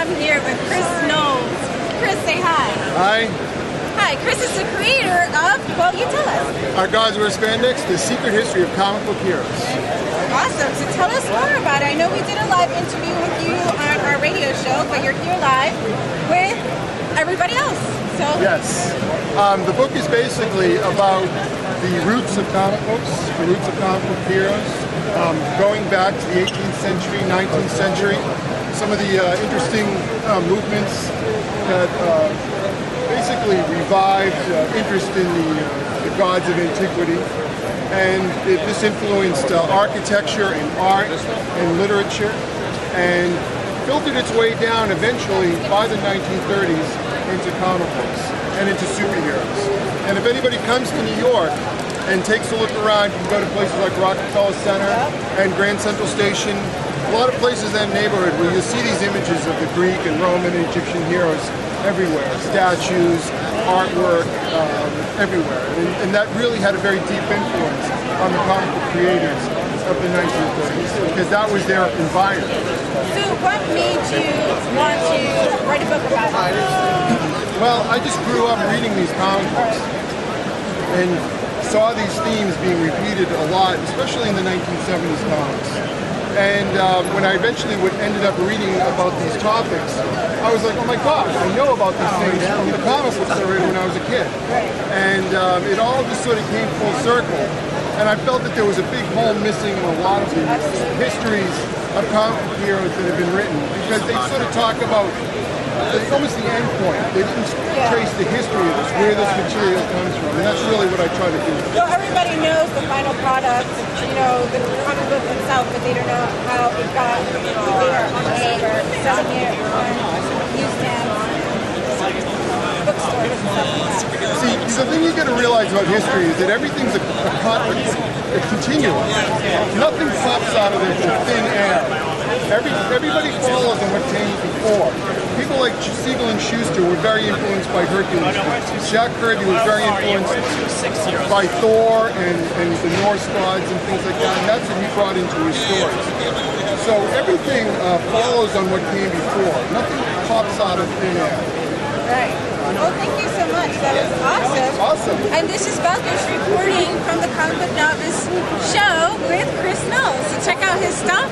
I'm here with Chris Knowles. Chris, say hi. Hi. Hi, Chris is the creator of, well, you tell us. Our Gods Wear Spandex, The Secret History of Comic Book Heroes. Awesome. So tell us more about it. I know we did a live interview with you on our radio show, but you're here live with everybody else. So Yes. The book is basically about the roots of comic books, the roots of comic book heroes, going back to the 18th century, 19th century, some of the interesting movements that basically revived interest in the gods of antiquity. And this influenced architecture and art and literature, and filtered its way down eventually by the 1930s into comic books and into superheroes. And if anybody comes to New York and takes a look around, you can go to places like Rockefeller Center and Grand Central Station, a lot of places in that neighborhood where you'll see these images of the Greek and Roman and Egyptian heroes everywhere, statues, artwork, everywhere. And that really had a very deep influence on the comic book creators of the 1930s, because that was their environment. So what made you want to write a book about it? Well, I just grew up reading these comic books and saw these themes being repeated a lot, especially in the 1970s comics. And when I eventually ended up reading about these topics, I was like, oh my God, I know about these things from the comic books I read when I was a kid. And it all just sort of came full circle. And I felt that there was a big hole missing in a lot of the histories of comic book heroes that have been written, because they sort of talk about, it's almost the end point. They didn't trace the history of this, where this material comes from, and that's really what I try to do. So everybody knows the final product, you know, the comic book itself, but they don't know how it got there on the paper, selling it on newsstands, bookstores, and stuff like that. See, the thing you got to realize about history is that everything's a continuum. Nothing pops out of the thin air. Everybody follows on what came before. People like Siegel and Schuster were very influenced by Hercules. Jack Kirby was very influenced by Thor and the Norse gods and things like that, and that's what he brought into his stories. So everything follows on what came before. Nothing pops out of thin air. Right. Well, thank you so much. That was awesome. Awesome. And this is Falcons reporting from the Comic Book Novice show with Chris Knowles. So check out his stuff